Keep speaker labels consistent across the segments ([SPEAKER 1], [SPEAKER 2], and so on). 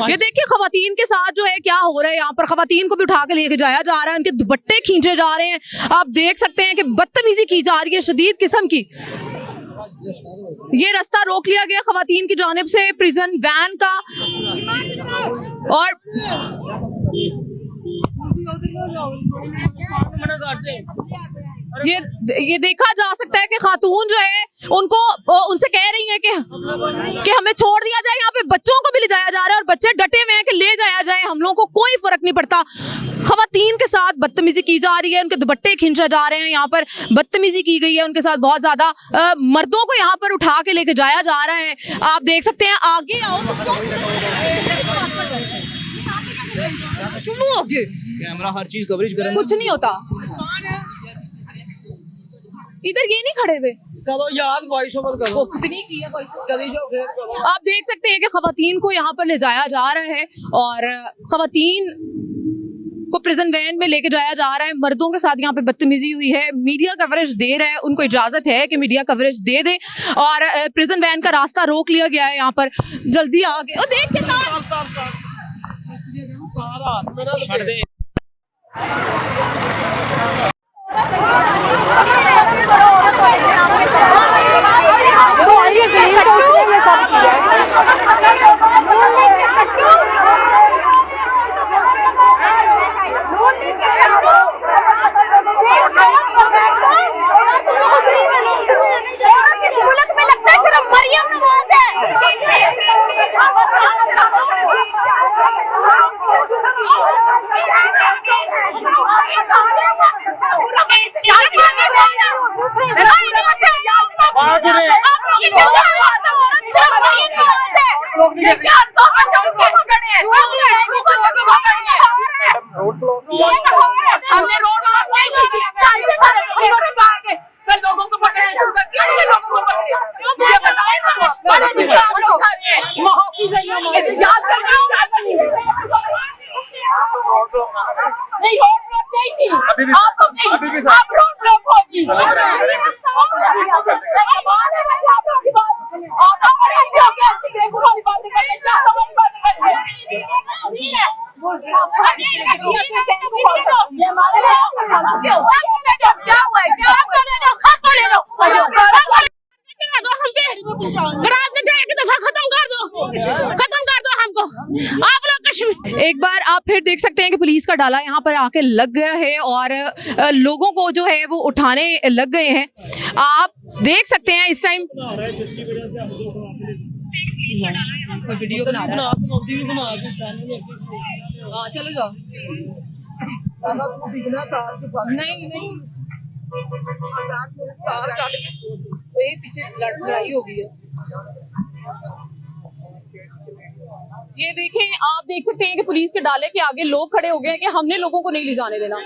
[SPEAKER 1] ये देखिए खवातीन के साथ जो है क्या हो रहा है यहाँ पर। खवातीन को भी उठा के लेके जाया जा रहा है, उनके दुपट्टे खींचे जा रहे हैं। आप देख सकते हैं कि बदतमीजी की जा रही है शदीद किस्म की। ये रास्ता रोक लिया गया खवातीन की जानिब से प्रिजन वैन का। और ये देखा जा सकता है कि खातून जो है उनको उनसे कह रही है कि हमें छोड़ दिया जाए, यहाँ पे बच्चों को भी ले जाया जा रहा है और बच्चे डटे हुए हैं कि ले जाया जाए, हम लोगों को कोई फर्क नहीं पड़ता। खवातीन के साथ बदतमीजी की जा रही है, उनके दुपट्टे खींचे जा रहे हैं, यहाँ पर बदतमीजी की गई है उनके साथ बहुत ज्यादा। मर्दों को यहाँ पर उठा के लेके जाया जा रहा है। आप देख सकते हैं, आगे आओ चलो आगे,
[SPEAKER 2] कैमरा हर चीज कवरेज करें,
[SPEAKER 1] कुछ नहीं होता। इधर ये नहीं खड़े हुए, आप देख सकते हैं कि खवातीन को यहाँ पर ले जाया जा रहा है और खवातीन को प्रिजन वैन में लेके जाया जा रहा है। मर्दों के साथ यहाँ पे बदतमीजी हुई है, मीडिया कवरेज दे रहा है, उनको इजाजत है कि मीडिया कवरेज दे दे और प्रिजन वैन का रास्ता रोक लिया गया है यहाँ पर। जल्दी आगे और देख के एक बार आप फिर देख सकते हैं कि पुलिस का डाला यहाँ पर आके लग गया है और लोगों को जो है वो उठाने लग गए हैं। आप देख सकते हैं इस टाइम वीडियो बना रहा है। चलो जाओ, नहीं पीछे लड़ाई हो गई है। ये देखें, आप देख सकते हैं कि पुलिस के डाले के आगे लोग खड़े हो गए हैं कि हमने लोगों को नहीं ले जाने देना।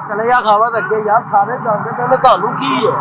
[SPEAKER 2] चले यार खावा लगे यार, सारे जानते हैं मैं तालू की है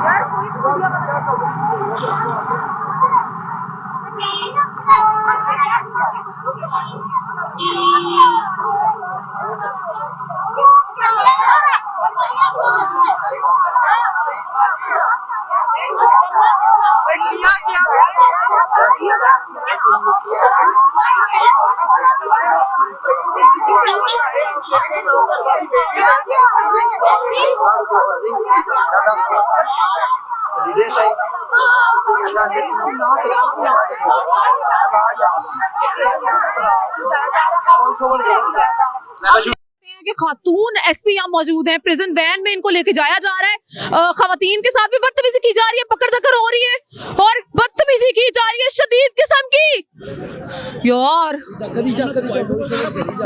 [SPEAKER 1] कि खातून एसपी यहाँ मौजूद हैं, प्रिजन वैन में इनको लेके जाया जा रहा है। खवातीन के साथ भी बदतमीजी की जा रही है, पकड़ दकर हो रही है और बदतमीजी की जा रही है शदीद किस्म की। यार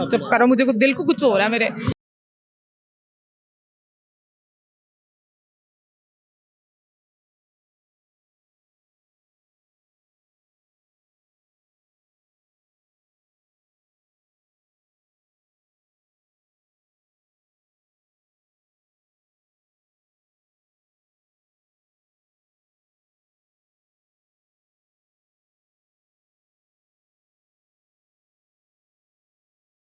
[SPEAKER 1] चुप करो, मुझे दिल को कुछ हो रहा है मेरे।